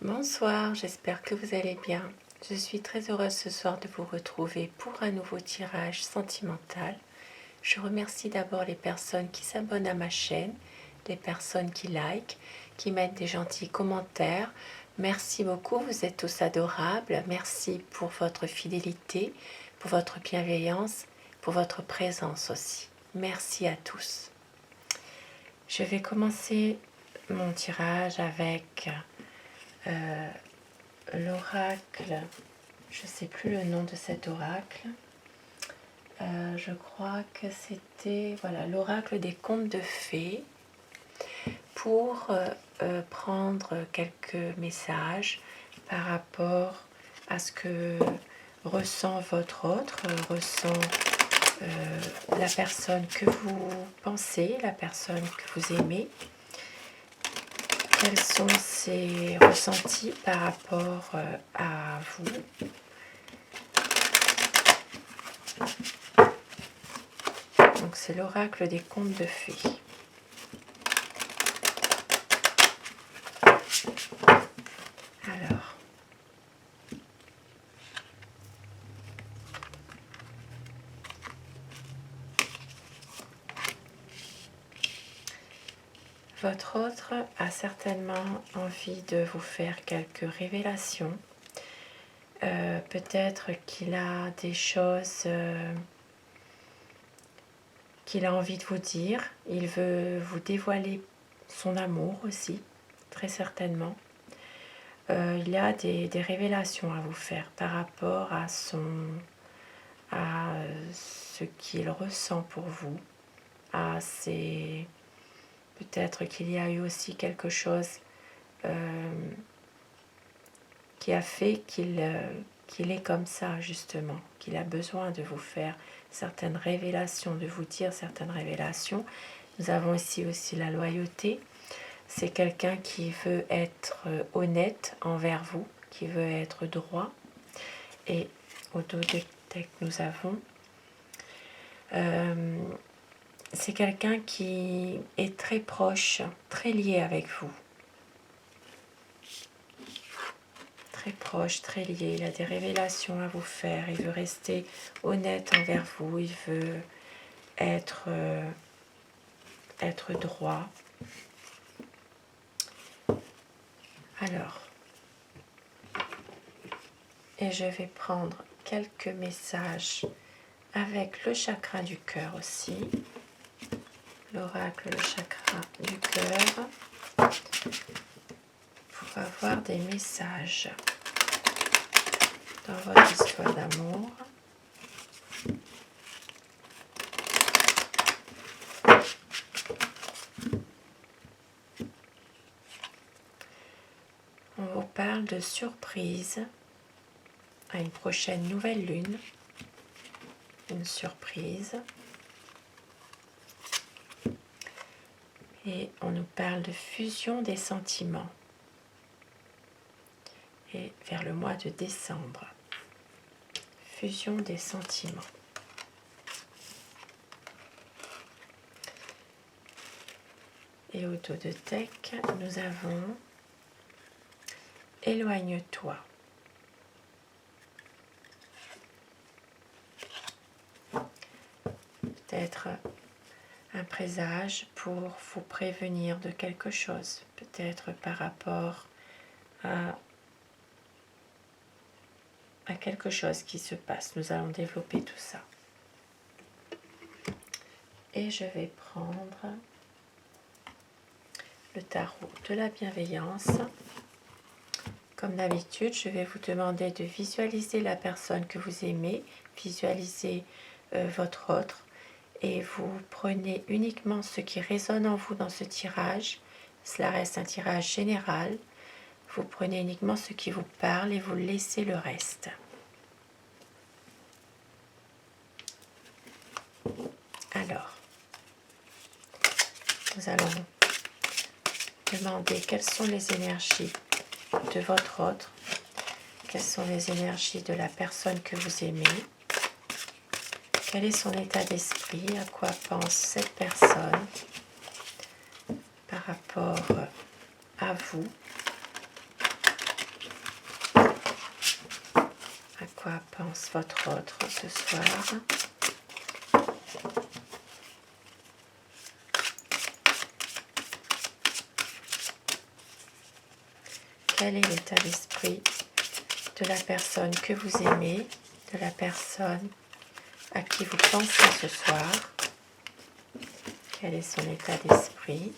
Bonsoir, j'espère que vous allez bien. Je suis très heureuse ce soir de vous retrouver pour un nouveau tirage sentimental. Je remercie d'abord les personnes qui s'abonnent à ma chaîne, les personnes qui likent, qui mettent des gentils commentaires. Merci beaucoup, vous êtes tous adorables. Merci pour votre fidélité, pour votre bienveillance, pour votre présence aussi. Merci à tous. Je vais commencer mon tirage avec l'oracle, je ne sais plus le nom de cet oracle, je crois que c'était l'oracle des contes de fées, pour prendre quelques messages par rapport à ce que ressent votre autre, ressent la personne que vous pensez, la personne que vous aimez. Quels sont ses ressentis par rapport à vous? Donc c'est l'oracle des contes de fées. Alors, votre autre a certainement envie de vous faire quelques révélations. Peut-être qu'il a des choses qu'il a envie de vous dire. Il veut vous dévoiler son amour aussi, très certainement. Il a des révélations à vous faire par rapport à ce qu'il ressent pour vous, peut-être qu'il y a eu aussi quelque chose qui a fait qu'il est comme ça, justement, qu'il a besoin de vous faire certaines révélations, de vous dire certaines révélations. Nous avons ici aussi la loyauté. C'est quelqu'un qui veut être honnête envers vous, qui veut être droit. Et au dos du deck, nous avons c'est quelqu'un qui est très proche, très lié avec vous. Très proche, très lié. Il a des révélations à vous faire. Il veut rester honnête envers vous. Il veut être droit. Alors, et je vais prendre quelques messages avec le chakra du cœur aussi. L'oracle, le chakra du cœur, pour avoir des messages dans votre histoire d'amour. On vous parle de surprise à une prochaine nouvelle lune. Une surprise. Et on nous parle de fusion des sentiments. Et vers le mois de décembre. Fusion des sentiments. Et au dos de deck, nous avons éloigne-toi. Peut-être un présage pour vous prévenir de quelque chose. Peut-être par rapport à quelque chose qui se passe. Nous allons développer tout ça. Et je vais prendre le tarot de la bienveillance. Comme d'habitude, je vais vous demander de visualiser la personne que vous aimez, visualiser votre autre, et vous prenez uniquement ce qui résonne en vous dans ce tirage. Cela reste un tirage général. Vous prenez uniquement ce qui vous parle et vous laissez le reste. Alors, nous allons demander quelles sont les énergies de votre autre, quelles sont les énergies de la personne que vous aimez, quel est son état d'esprit, à quoi pense cette personne par rapport à vous. quoi pense votre autre ce soir? Quel est l'état d'esprit de la personne que vous aimez, de la personne à qui vous pensez ce soir? Quel est son état d'esprit?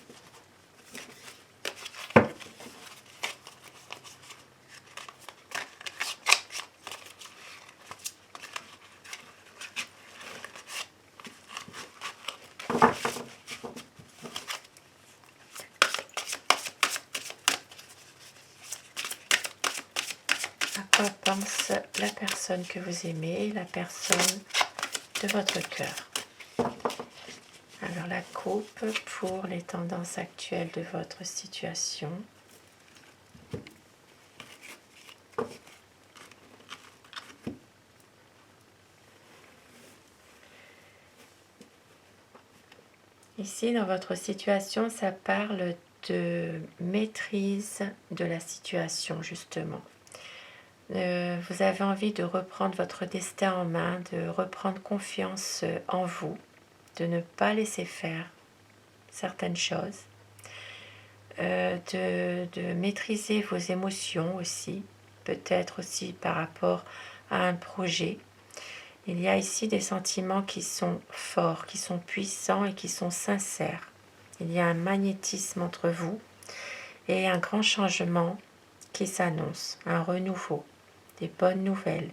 À quoi pense la personne que vous aimez, la personne de votre cœur? Alors la coupe pour les tendances actuelles de votre situation. Ici, dans votre situation, ça parle de maîtrise de la situation, justement. Vous avez envie de reprendre votre destin en main, de reprendre confiance en vous, de ne pas laisser faire certaines choses, de maîtriser vos émotions aussi, peut-être aussi par rapport à un projet. Il y a ici des sentiments qui sont forts, qui sont puissants et qui sont sincères. Il y a un magnétisme entre vous et un grand changement qui s'annonce, un renouveau, des bonnes nouvelles,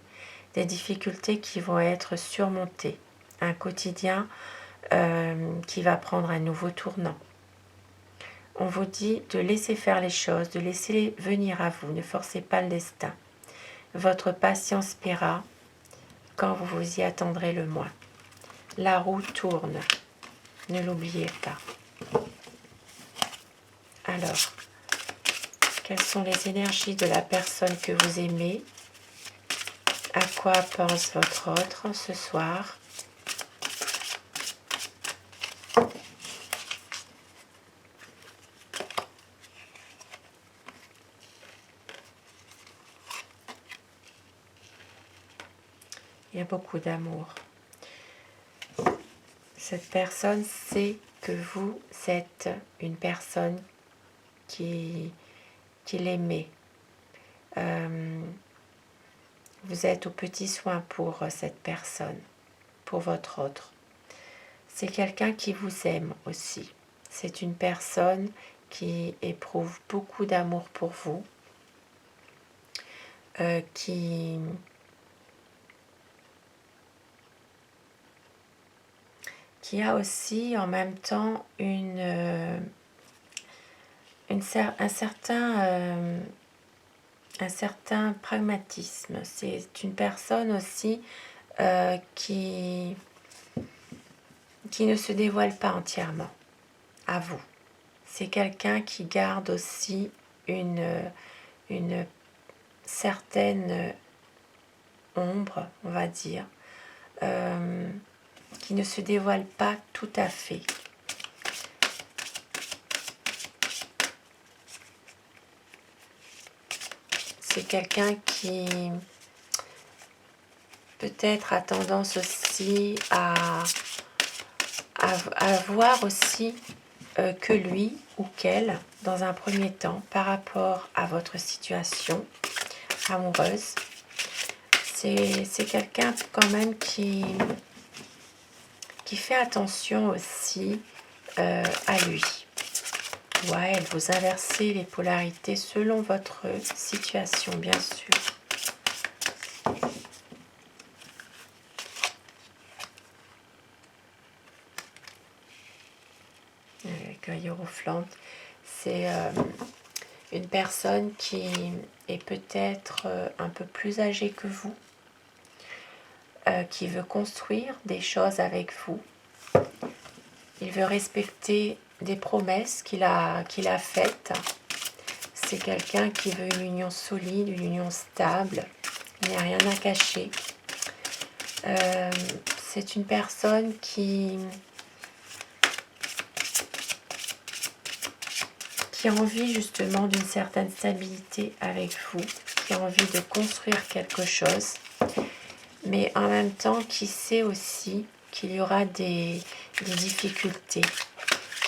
des difficultés qui vont être surmontées, un quotidien qui va prendre un nouveau tournant. On vous dit de laisser faire les choses, de laisser venir à vous, ne forcez pas le destin. Votre patience paiera quand vous vous y attendrez le moins. La roue tourne, ne l'oubliez pas. Alors, quelles sont les énergies de la personne que vous aimez? À quoi pense votre autre ce soir? Il y a beaucoup d'amour. Cette personne sait que vous êtes une personne qui l'aimait. Vous êtes au petit soin pour cette personne, pour votre autre. C'est quelqu'un qui vous aime aussi. C'est une personne qui éprouve beaucoup d'amour pour vous, qui a aussi en même temps un certain pragmatisme. C'est une personne aussi qui ne se dévoile pas entièrement à vous. C'est quelqu'un qui garde aussi une certaine ombre, on va dire, qui ne se dévoile pas tout à fait. C'est quelqu'un qui peut-être a tendance aussi à voir aussi que lui ou qu'elle, dans un premier temps, par rapport à votre situation amoureuse. C'est quelqu'un quand même qui fait attention aussi à lui. Ou à elle, vous inversez les polarités selon votre situation, bien sûr. Hierophante, c'est une personne qui est peut-être un peu plus âgée que vous, qui veut construire des choses avec vous. Il veut respecter des promesses qu'il a faites. C'est quelqu'un qui veut une union solide, une union stable. Il n'y a rien à cacher. C'est une personne qui a envie justement d'une certaine stabilité avec vous, qui a envie de construire quelque chose. mais en même temps qui sait aussi qu'il y aura des difficultés,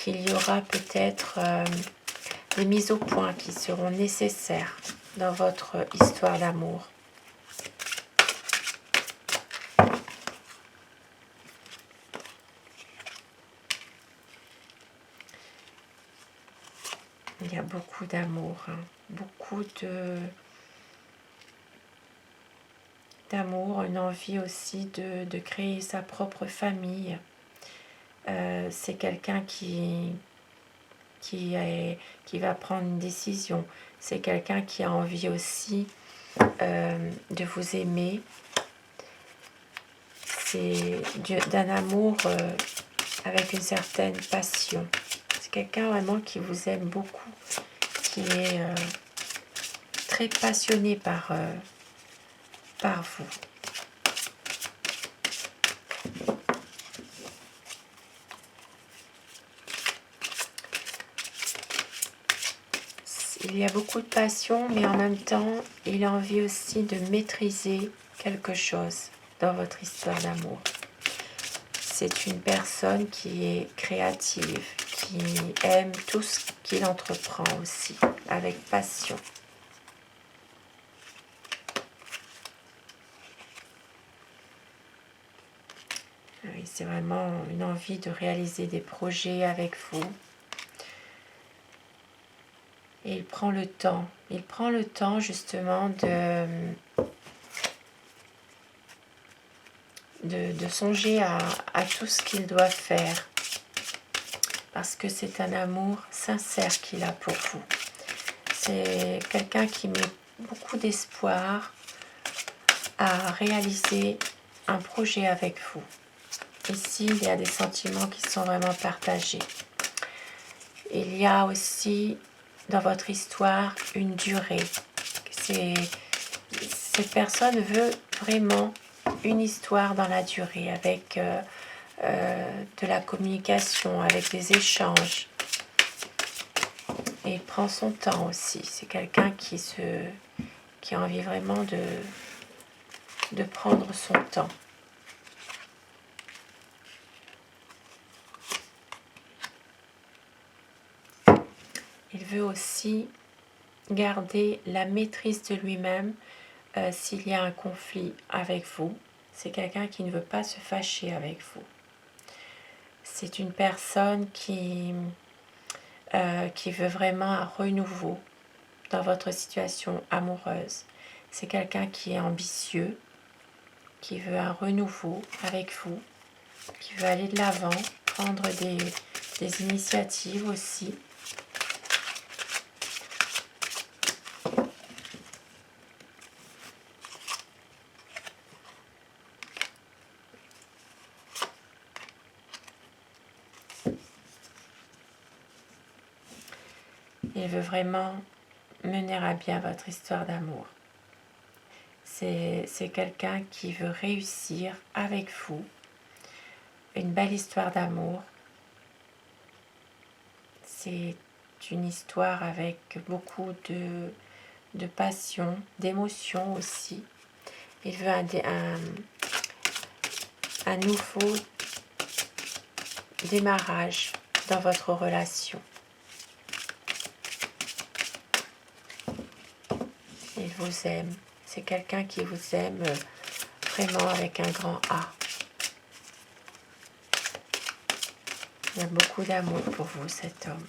qu'il y aura peut-être des mises au point qui seront nécessaires dans votre histoire d'amour. Il y a beaucoup d'amour, hein, beaucoup d'amour, une envie aussi de créer sa propre famille. C'est quelqu'un qui va prendre une décision. C'est quelqu'un qui a envie aussi de vous aimer. C'est d'un amour avec une certaine passion. C'est quelqu'un vraiment qui vous aime beaucoup, qui est très passionné par vous. Il y a beaucoup de passion, mais en même temps, il a envie aussi de maîtriser quelque chose dans votre histoire d'amour. C'est une personne qui est créative, qui aime tout ce qu'il entreprend aussi, avec passion. Oui, c'est vraiment une envie de réaliser des projets avec vous. Et il prend le temps justement de songer à tout ce qu'il doit faire. Parce que c'est un amour sincère qu'il a pour vous. C'est quelqu'un qui met beaucoup d'espoir à réaliser un projet avec vous. Ici, il y a des sentiments qui sont vraiment partagés. Il y a aussi dans votre histoire une durée. Cette personne veut vraiment une histoire dans la durée avec de la communication, avec des échanges. Et il prend son temps aussi. C'est quelqu'un qui a envie vraiment de prendre son temps. Il veut aussi garder la maîtrise de lui-même s'il y a un conflit avec vous. C'est quelqu'un qui ne veut pas se fâcher avec vous. C'est une personne qui veut vraiment un renouveau dans votre situation amoureuse. C'est quelqu'un qui est ambitieux, qui veut un renouveau avec vous, qui veut aller de l'avant, prendre des initiatives aussi. Il veut vraiment mener à bien votre histoire d'amour. C'est quelqu'un qui veut réussir avec vous une belle histoire d'amour. C'est une histoire avec beaucoup de passion, d'émotion aussi. Il veut un nouveau démarrage dans votre relation. Il vous aime. C'est quelqu'un qui vous aime vraiment avec un grand A. Il y a beaucoup d'amour pour vous, cet homme.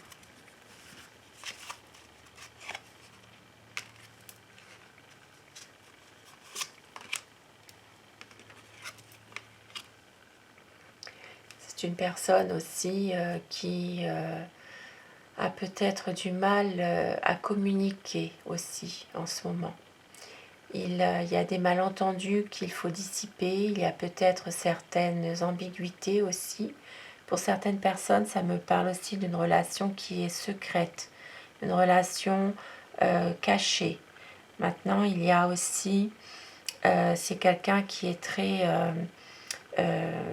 C'est une personne aussi qui a peut-être du mal à communiquer aussi en ce moment. Il y a des malentendus qu'il faut dissiper, il y a peut-être certaines ambiguïtés aussi. Pour certaines personnes, ça me parle aussi d'une relation qui est secrète, une relation cachée. Maintenant, il y a aussi, c'est quelqu'un qui est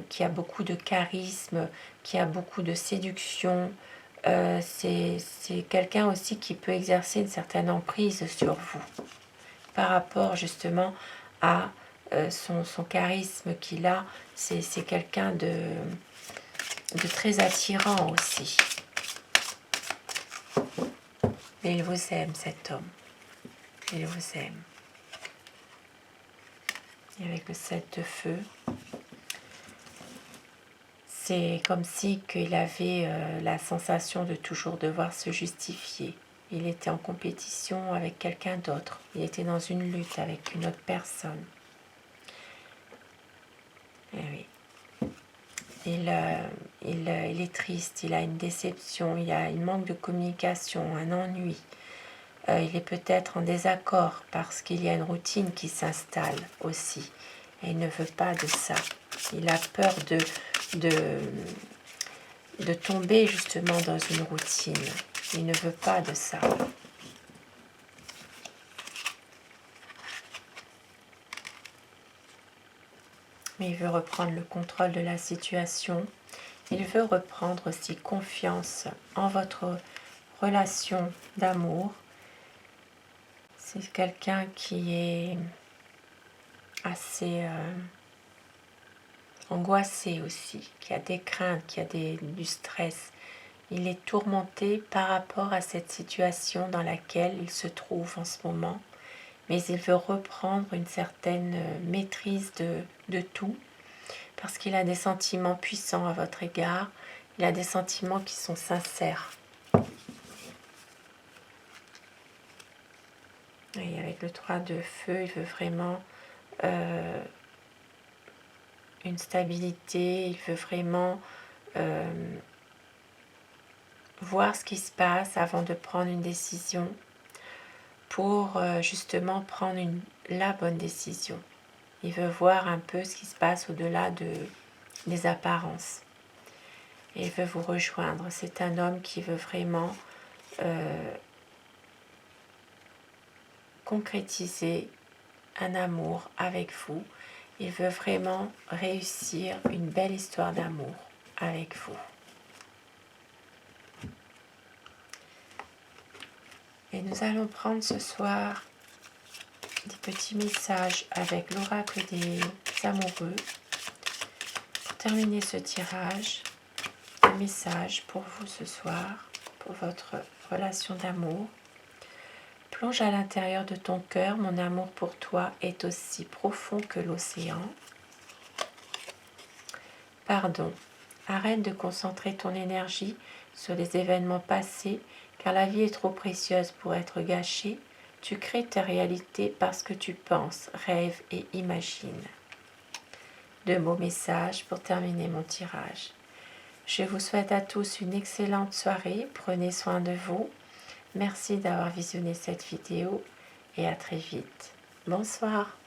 qui a beaucoup de charisme, qui a beaucoup de séduction. C'est quelqu'un aussi qui peut exercer une certaine emprise sur vous par rapport justement à son charisme qu'il a, c'est quelqu'un de très attirant aussi. Mais il vous aime, cet homme. Il vous aime. Et avec le 7 de feu, c'est comme si qu'il avait la sensation de toujours devoir se justifier. Il était en compétition avec quelqu'un d'autre. Il était dans une lutte avec une autre personne. Et oui. Il est triste, il a une déception, il manque de communication, un ennui. Il est peut-être en désaccord parce qu'il y a une routine qui s'installe aussi. Et il ne veut pas de ça. Il a peur de tomber justement dans une routine. Il ne veut pas de ça. Mais il veut reprendre le contrôle de la situation. Il veut reprendre aussi confiance en votre relation d'amour. C'est quelqu'un qui est assez angoissé aussi, qui a des craintes, qui a du stress. Il est tourmenté par rapport à cette situation dans laquelle il se trouve en ce moment. Mais il veut reprendre une certaine maîtrise de tout, parce qu'il a des sentiments puissants à votre égard, il a des sentiments qui sont sincères. Et avec le 3 de feu, il veut vraiment une stabilité, il veut vraiment voir ce qui se passe avant de prendre une décision, pour justement prendre la bonne décision. Il veut voir un peu ce qui se passe au-delà des apparences. Et il veut vous rejoindre. C'est un homme qui veut vraiment concrétiser un amour avec vous. Il veut vraiment réussir une belle histoire d'amour avec vous. Et nous allons prendre ce soir des petits messages avec l'oracle des amoureux. Pour terminer ce tirage, un message pour vous ce soir, pour votre relation d'amour. Plonge à l'intérieur de ton cœur, mon amour pour toi est aussi profond que l'océan. Pardon, arrête de concentrer ton énergie sur les événements passés, car la vie est trop précieuse pour être gâchée. Tu crées ta réalité parce que tu penses, rêves et imagines. 2 beaux messages pour terminer mon tirage. Je vous souhaite à tous une excellente soirée. Prenez soin de vous. Merci d'avoir visionné cette vidéo et à très vite. Bonsoir.